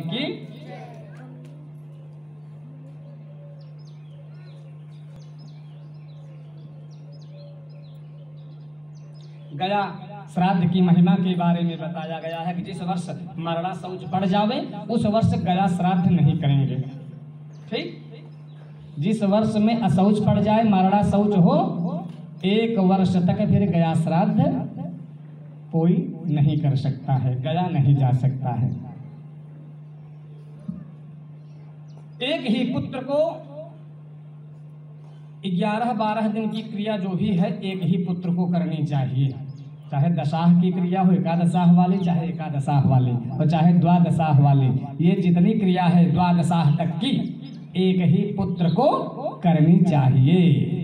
की। गया श्राद्ध की महिमा के बारे में बताया गया है कि जिस वर्ष मरड़ा शौच पड़ जावे उस वर्ष गया श्राद्ध नहीं करेंगे। ठीक, जिस वर्ष में अशौच पड़ जाए, मरड़ा शौच हो, 1 वर्ष तक फिर गया श्राद्ध कोई नहीं कर सकता है, गया नहीं जा सकता है। एक ही पुत्र को 11-12 दिन की क्रिया जो भी है एक ही पुत्र को करनी चाहिए, चाहे दशाह की क्रिया हो एकादशाह वाली, चाहे एकादशाह वाली, और चाहे द्वादशाह वाली। ये जितनी क्रिया है द्वादशाह तक की एक ही पुत्र को करनी चाहिए।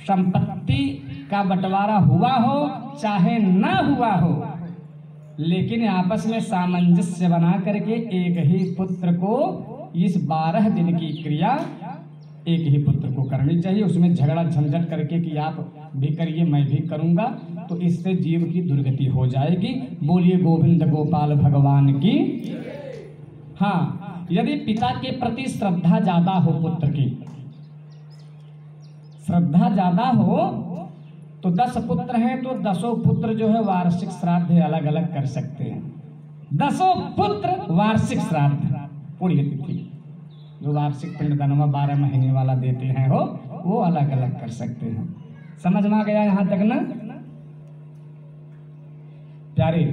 संपत्ति का बंटवारा हुआ हो चाहे ना हुआ हो, लेकिन आपस में सामंजस्य बना करके एक ही पुत्र को इस 12 दिन की क्रिया एक ही पुत्र को करनी चाहिए। उसमें झगड़ा झंझट करके कि आप भी करिए मैं भी करूंगा, तो इससे जीव की दुर्गति हो जाएगी। बोलिए गोविंद गोपाल भगवान की। हाँ, यदि पिता के प्रति श्रद्धा ज्यादा हो, पुत्र की श्रद्धा ज्यादा हो, तो 10 पुत्र हैं तो 10 पुत्र जो है वार्षिक श्राद्ध अलग अलग कर सकते हैं। 10 पुत्र वार्षिक श्राद्ध, पुण्य तिथि जो वार्षिक पिंडदान 12 महीने वाला देते हैं हो, वो अलग अलग कर सकते हैं। समझ में आ गया यहाँ तक ना? प्यारे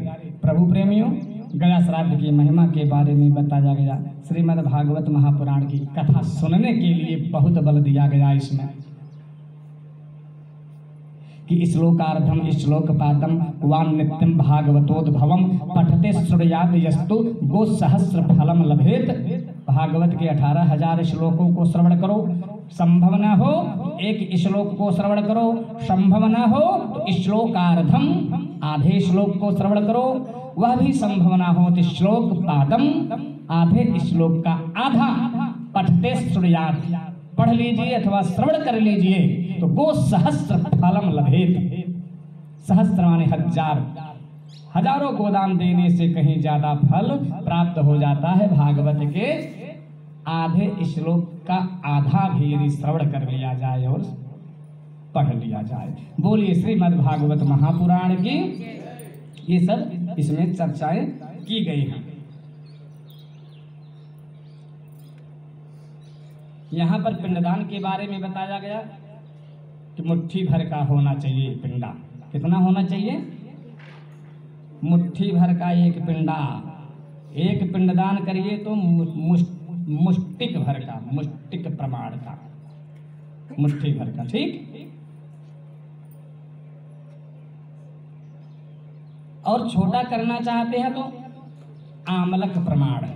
प्रभु प्रेमियों, गया श्राद्ध की महिमा के बारे में बताया गया। श्रीमद् भागवत महापुराण की कथा सुनने के लिए बहुत बल दिया गया इसमें कि श्लोकार्धम श्लोकपादम वान नित्यम भागवतोद्भवम पठते श्रुयाद यस्तु गो सहस्र फलम लभेत। भागवत के 18,000 श्लोकों को श्रवण करो, संभव न हो एक श्लोक को श्रवण करो, संभव न हो तो श्लोकार्धम आधे श्लोक को श्रवण करो, वह भी संभव न हो तो श्लोक पादम आधे श्लोक का आधा पठते श्रुयाद पढ़ लीजिए अथवा श्रवण कर लीजिए तो गो सहस्र फलम लभेत। सहस्र माने 1000, हजारों गोदान देने से कहीं ज्यादा फल प्राप्त हो जाता है। भागवत के आधे श्लोक का आधा भी यदि श्रवण कर लिया जाए और पढ़ लिया जाए। बोलिए श्रीमद् भागवत महापुराण की। ये सब इसमें चर्चाएं की गई हैं। यहाँ पर पिंडदान के बारे में बताया गया कि मुट्ठी भर का होना चाहिए पिंडा। कितना होना चाहिए? मुट्ठी भर का एक पिंडा। एक पिंडदान करिए तो मुष्टिक भर का, मुष्टिक प्रमाण का, मुट्ठी भर का। ठीक, और छोटा करना चाहते हैं तो आमलक प्रमाण,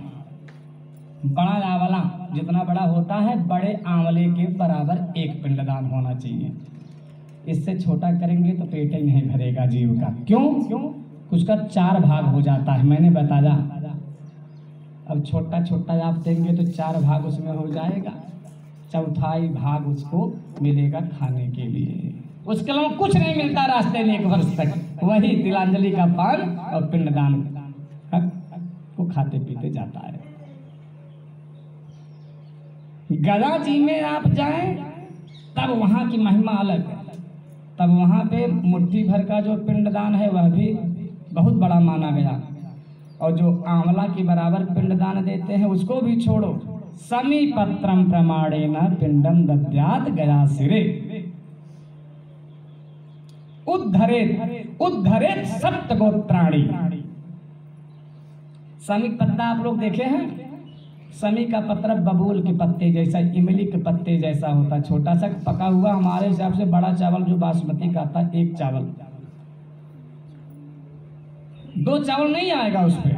बड़ा आंवला जितना बड़ा होता है बड़े आंवले के बराबर एक पिंडदान होना चाहिए। इससे छोटा करेंगे तो पेट ही नहीं भरेगा जीव का। क्यों? उसका 4 भाग हो जाता है, मैंने बताया। अब छोटा छोटा आप देंगे तो 4 भाग उसमें हो जाएगा, चौथाई भाग उसको मिलेगा खाने के लिए। उसके अलावा कुछ नहीं मिलता रास्ते में 1 वर्ष तक। वही तिलांजलि का पान और पिंडदान को खाते पीते जाता है। गया जी में आप जाएं तब वहां की महिमा अलग है। तब वहां पे मुट्ठी भर का जो पिंडदान है वह भी बहुत बड़ा माना गया, और जो आंवला के बराबर पिंडदान देते हैं उसको भी छोड़ो। समीपत्रम प्रमाणेन पिंडम दद्यात् गया सिरे उद्धरेत सप्तगोत्राणि। समी पत्ता आप लोग देखे हैं? समी का पत्र बबूल के पत्ते जैसा, इमली के पत्ते जैसा होता, छोटा सा पका हुआ। हमारे हिसाब से बड़ा चावल जो बासमती का आता, 1 चावल, 2 चावल नहीं आएगा उस पे।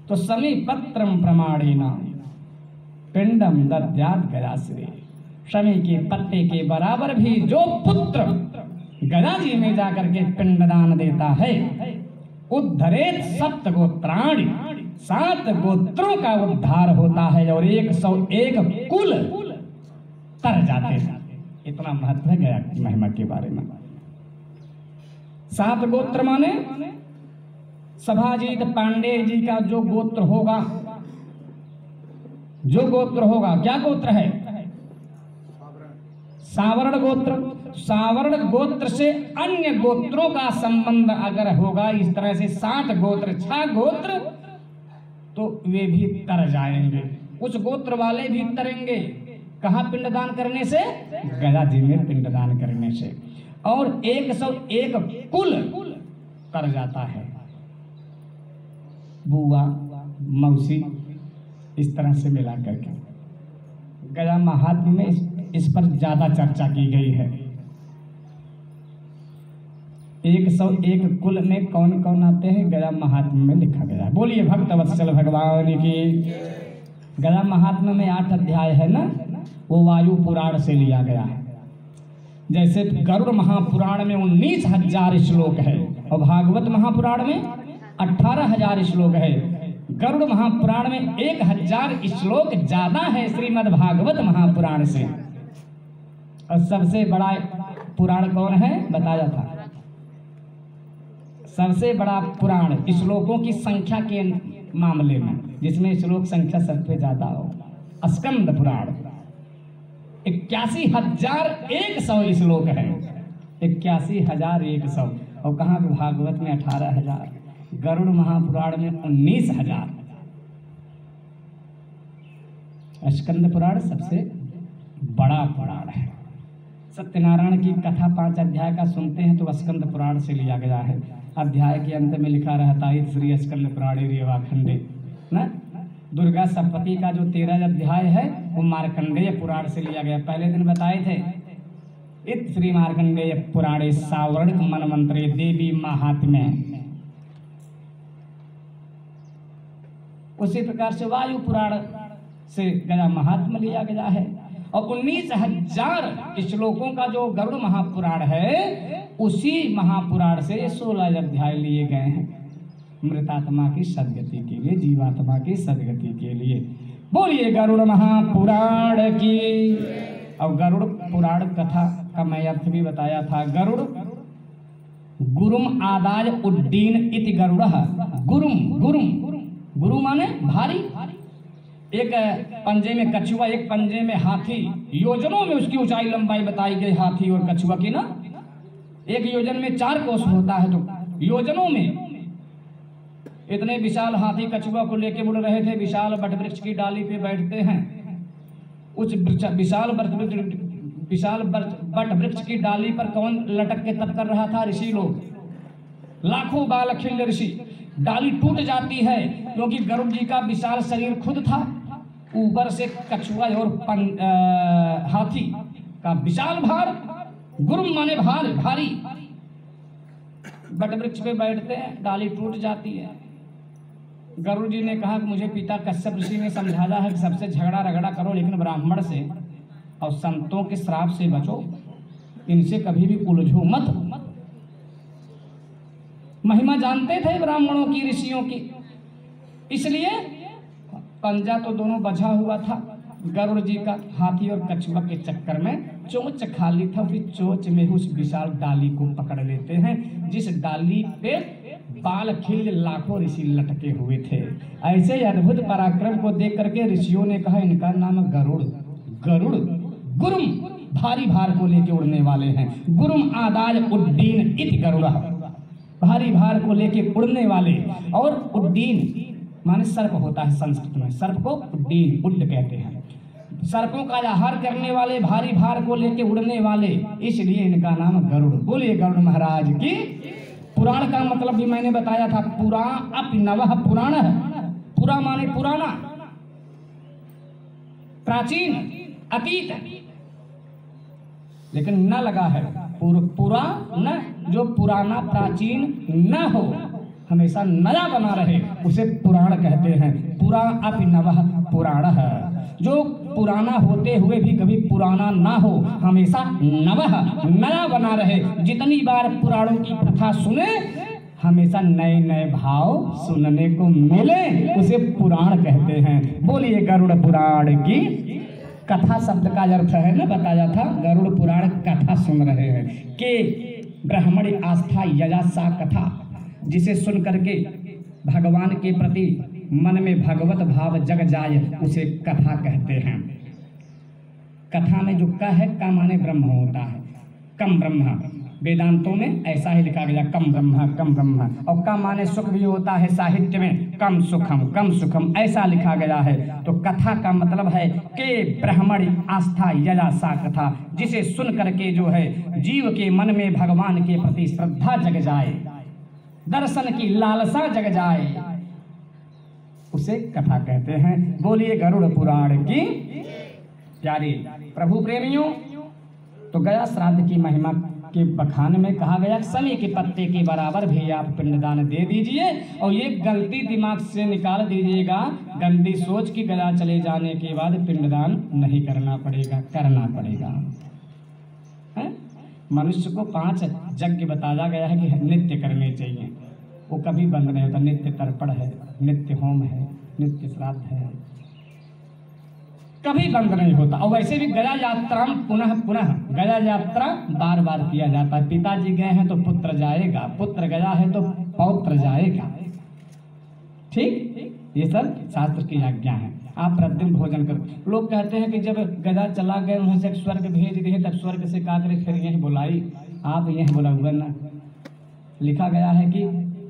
तो समी पत्रम प्रमाणेन पिंडम दद्यात् गया सिरे। समी के पत्ते के बराबर भी जो पुत्र गया जी में जाकर के पिंडदान देता है, उद्धरेत सप्तगोत्राणि, 7 गोत्रों का उद्धार होता है और 101 कुल तर जाते हैं। इतना महत्व है गया की महिमा के बारे में। 7 गोत्र माने सभाजीत पांडे जी का जो गोत्र होगा जो गोत्र होगा, क्या गोत्र है? सावर्ण गोत्र। सावर्ण गोत्र से अन्य गोत्रों का संबंध अगर होगा इस तरह से 60 गोत्र 6 गोत्र, तो वे भी तर जाएंगे। उस गोत्र वाले भी तरेंगे। कहाँ पिंडदान करने से? गया जी में पिंडदान करने से। और 101 कुल तर जाता है। बुआ, मौसी, इस तरह से मिला करके गया महात्म्य में इस पर ज्यादा चर्चा की गई है। 101 कुल में कौन कौन आते हैं गया महात्म्य में लिखा गया है। बोलिए भक्तवत्सल भगवान की। गया महात्म्य में 8 अध्याय है ना, वो वायु पुराण से लिया गया है। जैसे गरुड़ महापुराण में 19,000 श्लोक है और भागवत महापुराण में 18,000 श्लोक है। गरुड़ महापुराण में 1,000 श्लोक ज्यादा है श्रीमद् भागवत महापुराण से। और सबसे बड़ा पुराण कौन है बताया था? सबसे बड़ा पुराण श्लोकों की संख्या के मामले में, जिसमें श्लोक संख्या सबसे ज्यादा हो, स्कंद पुराण 81,100 श्लोक है। 81,100। और कहाँ भागवत में 18,000, गरुड़ महापुराण में 19,000। स्कंद पुराण सबसे बड़ा पुराण है। सत्यनारायण की कथा 5 अध्याय का सुनते हैं तो स्कंद पुराण से लिया गया है। अध्याय के अंत में लिखा रहता है श्री स्कंद पुराणे रेवाखंडे ना। दुर्गा सप्तती का जो 13 अध्याय है वो मार्कंडेय पुराण से लिया गया। पहले दिन बताए थे इत श्री मार्कंडेय पुराणे सावर्णिक मनमंत्रे देवी महात्म्य। उसी प्रकार से वायु पुराण से गया महात्म्य लिया गया है। और 19,000 श्लोकों का जो गरुड़ महापुराण है उसी महापुराण से 16 अध्याय लिए गए हैं मृतात्मा की सद्गति के लिए, जीवात्मा की सद्गति के लिए। बोलिए गरुड़ महापुराण की। और गरुड़ पुराण कथा का मैं अर्थ भी बताया था। गरुड़ गुरुम आदाय उड्डीन इति गरुड़। गुरुम गुरुम गुरु माने भारी। एक पंजे में कछुआ, एक पंजे में हाथी। योजनों में उसकी ऊंचाई लंबाई बताई गई हाथी और कछुआ की ना। एक योजन में 4 कोस होता है, तो योजनों में इतने विशाल हाथी कछुआ को लेके उड़ रहे थे। विशाल वटवृक्ष की डाली पे बैठते हैं। उस विशाल वटवृक्ष की डाली पर कौन लटक के तप कर रहा था? ऋषि लोग, लाखों बाल खिल्य ऋषि। डाली टूट जाती है क्योंकि गरुड़ जी का विशाल शरीर खुद था, ऊपर से कछुआ और हाथी का विशाल भार। गुरुम माने भार, भारी। वटवृक्ष पे बैठते हैं, डाली टूट जाती है। गरुड़ जी ने कहा कि मुझे पिता कश्यप ऋषि ने समझाया है कि सबसे झगड़ा रगड़ा करो, लेकिन ब्राह्मण से और संतों के श्राप से बचो, इनसे कभी भी उलझो मत। महिमा जानते थे ब्राह्मणों की, ऋषियों की, इसलिए पंजा तो दोनों बझा हुआ था। गरुड़ जी का हाथी और कछुआ के चक्कर में चोंच खाली था। उसी चोंच में उस विशाल डाली को पकड़ लेते हैं, जिस डाली पे बाल खिल लाखों ऋषि लटके हुए थे। ऐसे अद्भुत पराक्रम को देख करके ऋषियों ने कहा इनका नाम गरुड़। गरुड़ गुरुम, भारी भार को लेके उड़ने वाले हैं। गुरुम आदाय उड्डीन इति गरुड़, भारी भार को लेके उड़ने वाले। और उड्डीन माने सर्प होता है संस्कृत में, सर्प को उड्डीन, उड्ड कहते हैं। सर्पों का आहार करने वाले, भारी भार को लेके उड़ने वाले, इसलिए इनका नाम गरुड़। बोलिए गरुड़ महाराज की। पुराण का मतलब भी मैंने बताया था। पुरा अपि नवः पुराण है। पुरा माने पुराना, प्राचीन, अतीत, लेकिन न लगा है पूरा न, जो पुराना प्राचीन न हो, हमेशा नया बना रहे, उसे पुराण कहते हैं। पुरा अपि नवः पुराण है। जो पुराना होते हुए भी कभी पुराना ना हो, हमेशा नवः, नया बना रहे। जितनी बार पुराणों की कथा सुने, हमेशा नए नए भाव सुनने को मिले, उसे पुराण कहते हैं। बोलिए गरुड़ पुराण की। कथा शब्द का अर्थ है ना, बताया था। गरुड़ पुराण कथा सुन रहे हैं कि ब्राह्मण आस्था यजा सा कथा, जिसे सुन करके भगवान के प्रति मन में भगवत भाव जग जाए उसे कथा कहते हैं। कथा में जो क है, क माने ब्रह्म होता है, कम ब्रह्म। वेदांतों में ऐसा ही लिखा गया, कम ब्रह्म कम ब्रह्म। और क माने सुख भी होता है, साहित्य में कम सुखम ऐसा लिखा गया है। तो कथा का मतलब है के ब्राह्मण आस्था यजा सा कथा, जिसे सुन करके जो है जीव के मन में भगवान के प्रति श्रद्धा जग जाए, दर्शन की लालसा जग जाए, उसे कथा कहते हैं। बोलिए गरुड़ पुराण की प्यारी प्रभु प्रेमियों। तो गया श्राद्ध की महिमा के बखान में कहा गया, समी के पत्ते के बराबर भी आप पिंडदान दे दीजिए और ये गलती दिमाग से निकाल दीजिएगा, गंदी सोच की गया चले जाने के बाद पिंडदान नहीं करना पड़ेगा, करना पड़ेगा। है? मनुष्य को 5 यज्ञ बताया गया है कि नित्य करने चाहिए, वो कभी बंद नहीं होता। नित्य तर्पण है, नित्य होम है, नित्य श्राद्ध है, कभी बंद नहीं होता। और वैसे भी गया यात्रा पुनः पुनः, गया यात्रा बार बार किया जाता है। पिताजी गए हैं तो पुत्र जाएगा, पुत्र गया है तो पौत्र जाएगा। ठीक, ये सब शास्त्र की आज्ञा है। आप प्रतिदिन भोजन करो। लोग कहते हैं कि जब गया चला गए उन्हें से स्वर्ग भेज दिए, तब स्वर्ग से का करे फिर यहीं बुलाई। आप यहीं बुला हुआ ना, लिखा गया है कि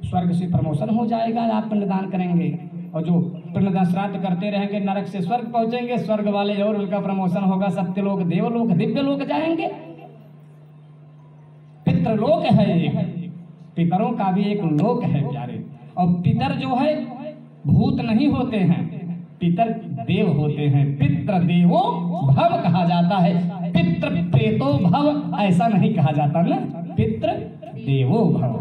स्वर्ग से प्रमोशन हो जाएगा, आप पिंडदान करेंगे। और जो पिंडदान श्राद्ध करते रहेंगे नरक से स्वर्ग पहुंचेंगे, स्वर्ग वाले और उनका प्रमोशन होगा, सत्यलोक, देवलोक, दिव्य लोक जाएंगे। पितृलोक है एक, पितरों का भी एक लोक है प्यारे। और पितर जो है भूत नहीं होते हैं, पितर देव होते हैं। पितृ देवो भव कहा जाता है, पितृ प्रेतो भव ऐसा नहीं कहा जाता ना, पितृ देवो भव,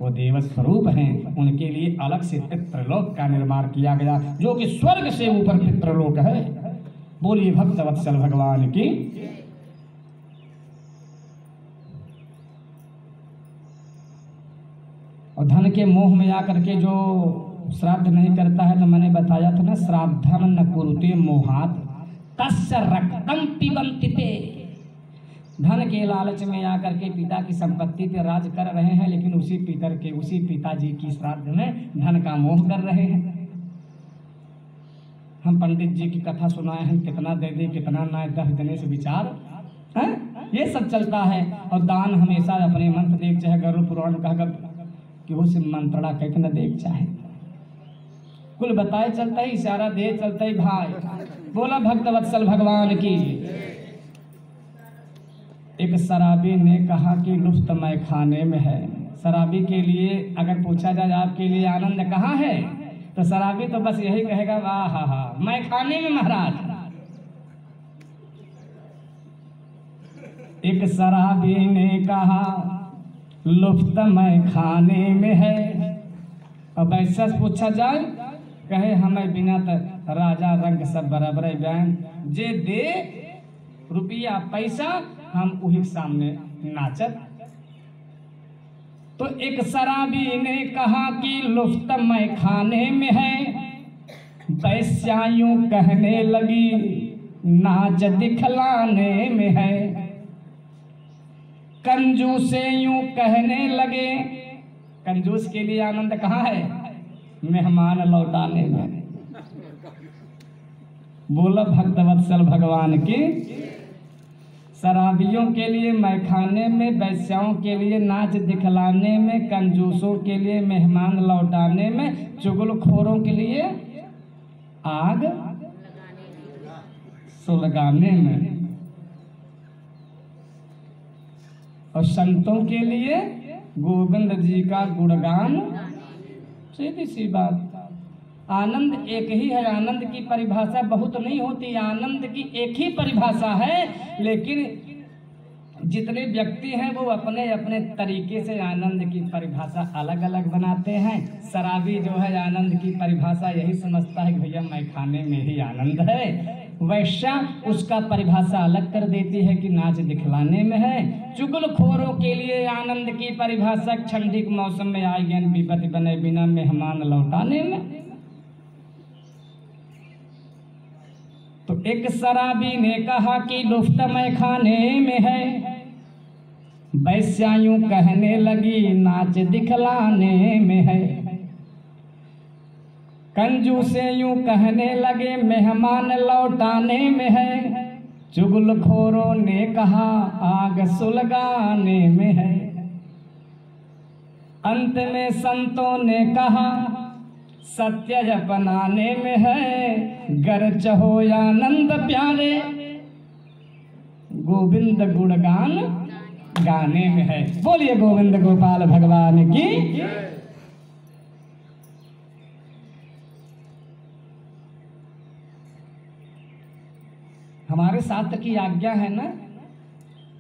वो देव स्वरूप हैं। उनके लिए अलग से पितृलोक का निर्माण किया गया, जो कि स्वर्ग से ऊपर पितृलोक है। बोलिए भक्त वत्सल भगवान की। और धन के मोह में आकर के जो श्राद्ध नहीं करता है, तो मैंने बताया था ना, श्राद्धम न कुरुते मोहात तस्य रक्तम पिबन्ति ते। धन के लालच में आकर के पिता की संपत्ति पे राज कर रहे हैं, लेकिन उसी पिताजी की श्राद्ध में धन का मोह कर रहे हैं। हम पंडित जी की कथा सुनाए हैं, कितना दे दे कितना ना दे देने से विचार है, ये सब चलता है। और दान हमेशा अपने मंत्र देख चाहे, गरुड़ पुराण कहा कि वो से मंत्रणा कह न देख चाहे, कुल बताए चलता है, इशारा दे चलता है भाई। बोला भक्त वत्सल भगवान की। एक शराबी ने कहा कि लुफ्त मैं खाने में है। शराबी के लिए अगर पूछा जाए आपके लिए आनंद कहाँ है, तो शराबी तो बस यही कहेगा, वाह हा हा मैं खाने में महाराज। एक शराबी ने कहा लुफ्त मैं खाने में है। अब ऐसा पूछा जाए, कहे हमें बिना राजा रंग सब बराबर बयान, जे दे रुपया पैसा हम वही सामने नाचत। तो एक शराबी ने कहा कि लुफ्त मैं खाने में है। वैश्या यूं कहने लगी नाच दिखलाने में है। कंजूसे यूं कहने लगे, कंजूस के लिए आनंद कहाँ है, मेहमान लौटाने में। बोला भक्त वत्सल भगवान की। शराबियों के लिए मैखाने में, वैश्याओं के लिए नाच दिखलाने में, कंजूसों के लिए मेहमान लौटाने में, चुगलखोरों के लिए आग सुलगाने में, और संतों के लिए गोविंद जी का गुणगान। सीधी सी बात। आनंद एक ही है, आनंद की परिभाषा बहुत नहीं होती, आनंद की एक ही परिभाषा है, लेकिन जितने व्यक्ति हैं वो अपने अपने तरीके से आनंद की परिभाषा अलग अलग बनाते हैं। शराबी जो है आनंद की परिभाषा यही समझता है कि भैया मैं खाने में ही आनंद है। वैश्या उसका परिभाषा अलग कर देती है कि नाच दिखलाने में है। चुगलखोरों के लिए आनंद की परिभाषा ठंडी के मौसम में आई ज्ञान विपत्ति बने बिना मेहमान लौटाने में। तो एक शराबी ने कहा कि लुफ्त मैं खाने में है। वैश्या यूं कहने लगी नाच दिखलाने में है। कंजूसे यूं कहने लगे मेहमान लौटाने में है, चुगलखोरों ने कहा आग सुलगाने में है। अंत में संतों ने कहा सत्य अपनाने में है, गर चहो आनंद प्यारे गोविंद गुणगान गाने में है। बोलिए गोविंद गोपाल भगवान की। हमारे शास्त्र की आज्ञा है ना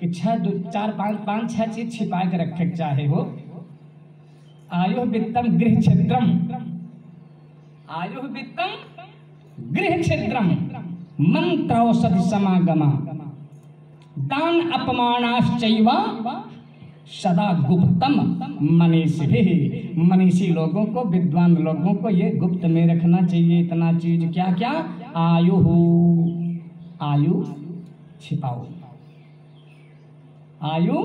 कि 5-6 चीज छिपा के रखे चाहे हो। आयु वित्तम गृह क्षेत्रम, आयु वित्तम गृह क्षेत्रम, मंत्र औषधि समागमा, दान अपमानाश्चैव सदा गुप्तम मनीषिभिः। मनीषी लोगों को, विद्वान लोगों को ये गुप्त में रखना चाहिए। इतना चीज क्या क्या? आयु छिपाओ, आयु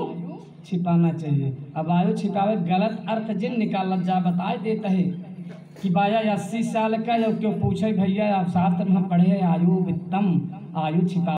छिपाना चाहिए। अब आयु छिपावे गलत अर्थ जिन निकालत जा बताए देता है कि बाया 80 साल का, जब क्यों पूछे भैया आप शास्त्र में पढ़े आयु वित्तम, आयु छिपा